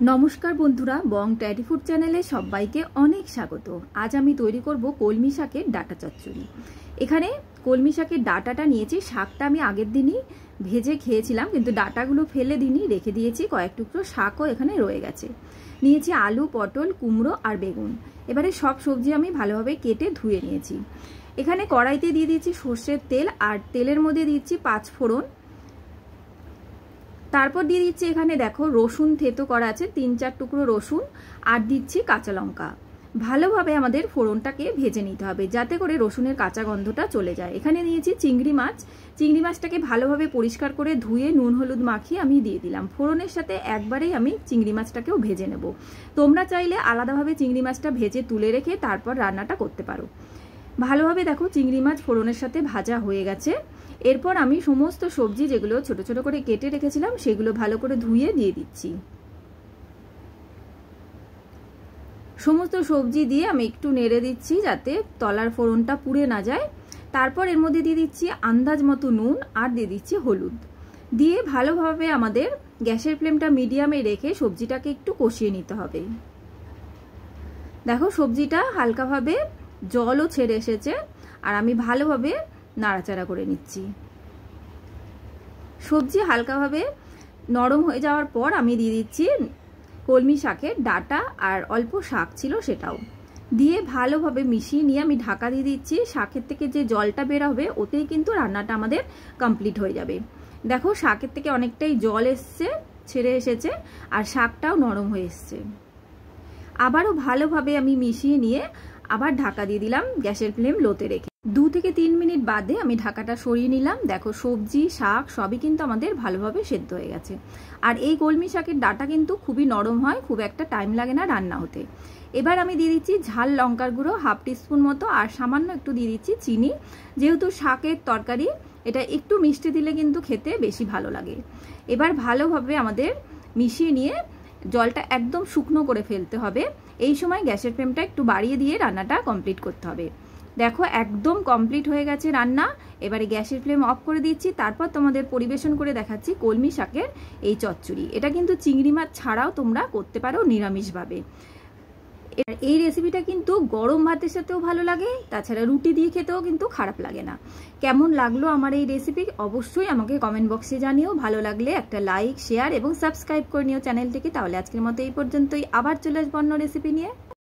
নমস্কার বন্ধুরা, বং teddy food চ্যানেলে সবাইকে অনেক স্বাগত। আজ আমি তৈরি করব কলমি শাকের ডাটা চচ্চড়ি। এখানে কলমি শাকের ডাটাটা নিয়েছি। শাকটা আমি আগের দিনই ভেজে খেয়েছিলাম, কিন্তু ডাটাগুলো ফেলে দিনই রেখে দিয়েছি। কয়েক টুকরো শাকও এখানে রয়ে গেছে। নিয়েছি আলু, পটল, কুমড়ো আর বেগুন। এবারে সব সবজি আমি ভালোভাবে কেটে ধুয়ে নিয়েছি। এখানে কড়াইতে দিয়ে দিয়েছি সর্ষের তেল, আর তেলের মধ্যে দিচ্ছি 5 ফোড়ন। তারপর দিয়ে দিচ্ছি এখানে দেখো রসুন থেতো করা আছে, 3-4 টুকরো রসুন, আর দিচ্ছি কাঁচা লঙ্কা। ভালোভাবে আমাদের ফোড়নটাকে ভেজে নিতে হবে যাতে করে রসুনের কাঁচা গন্ধটা চলে যায়। এখানে নিয়েছি চিংড়ি মাছ। চিংড়ি মাছটাকে ভালোভাবে পরিষ্কার করে ধুয়ে নুন হলুদ মাখিয়ে আমি দিয়ে দিলাম। ফোড়নের সাথে একবারেই আমি চিংড়ি মাছটাকেও ভেজে নেব। তোমরা চাইলে আলাদাভাবে চিংড়ি মাছটা ভেজে তুলে রেখে তারপর রান্নাটা করতে পারো। ভালোভাবে দেখো চিংড়ি মাছ ফোড়নের সাথে ভাজা হয়ে গেছে। এরপর আমি সমস্ত সবজি যেগুলো ছোট ছোট করে কেটে রেখেছিলাম সেগুলো ভালো করে ধুয়ে দিয়ে দিচ্ছি। সমস্ত সবজি দিয়ে আমি একটু নেড়ে দিচ্ছি যাতে তলার ফোড়নটা পুড়ে না যায়। তারপর এর মধ্যে দিয়ে দিচ্ছি আন্দাজ মতো নুন, আর দিয়ে দিচ্ছি হলুদ। দিয়ে ভালোভাবে আমাদের গ্যাসের ফ্লেমটা মিডিয়ামে রেখে সবজিটাকে একটু কষিয়ে নিতে হবে। দেখো সবজিটা হালকাভাবে জলও ছেড়ে এসেছে, আর আমি ভালোভাবে নাড়াচাড়া করে নিচ্ছি। সবজি হালকাভাবে নরম হয়ে যাওয়ার পর আমি দিয়ে দিচ্ছি কলমি শাকের ডাটা, আর অল্প শাক ছিল সেটাও দিয়ে ভালোভাবে মিশিয়ে নিয়ে আমি ঢাকা দিয়ে দিচ্ছি। শাকের থেকে যে জলটা বের হবে ওতেই কিন্তু রান্নাটা আমাদের কমপ্লিট হয়ে যাবে। দেখো শাকের থেকে অনেকটাই জল এসছে, ছেড়ে এসেছে, আর শাকটাও নরম হয়ে এসছে। আবারও ভালোভাবে আমি মিশিয়ে নিয়ে আবার ঢাকা দিয়ে দিলাম গ্যাসের ফ্লেম লোতে রেখে। 2 থেকে 3 মিনিট বাদে আমি ঢাকাটা সরিয়ে নিলাম। দেখো সবজি শাক সবই কিন্তু আমাদের ভালোভাবে সেদ্ধ হয়ে গেছে। আর এই কলমি শাকের ডাটা কিন্তু খুবই নরম হয়, খুব একটা টাইম লাগে না রান্না হতে। এবার আমি দিয়ে দিচ্ছি ঝাল লঙ্কার গুঁড়ো 1/2 টিস্পুন মতো, আর সামান্য একটু দিয়ে দিচ্ছি চিনি। যেহেতু শাকের তরকারি, এটা একটু মিষ্টি দিলে কিন্তু খেতে বেশি ভালো লাগে। এবার ভালোভাবে আমাদের মিশিয়ে নিয়ে জলটা একদম শুকনো করে ফেলতে হবে। এই সময় গ্যাসের ফ্লেমটা একটু বাড়িয়ে দিয়ে রান্নাটা কমপ্লিট করতে হবে। দেখো একদম কমপ্লিট হয়ে গেছে রান্না। এবারে গ্যাসের ফ্লেম অফ করে দিচ্ছি। তারপর তোমাদের পরিবেশন করে দেখাচ্ছি কলমি শাকের এই চচ্চড়ি। এটা কিন্তু চিংড়ি মাছ ছাড়াও তোমরা করতে পারো নিরামিষভাবে। এই রেসিপিটা কিন্তু গরম ভাতের সাথেও ভালো লাগে, তাছাড়া রুটি দিয়ে খেতেও কিন্তু খারাপ লাগে না। কেমন লাগলো আমার এই রেসিপি অবশ্যই আমাকে কমেন্ট বক্সে জানিও। ভালো লাগলে একটা লাইক, শেয়ার এবং সাবস্ক্রাইব করে নিও চ্যানেলটিকে। তাহলে আজকের মতো এই পর্যন্তই, আবার চলে আসবো অন্য রেসিপি নিয়ে।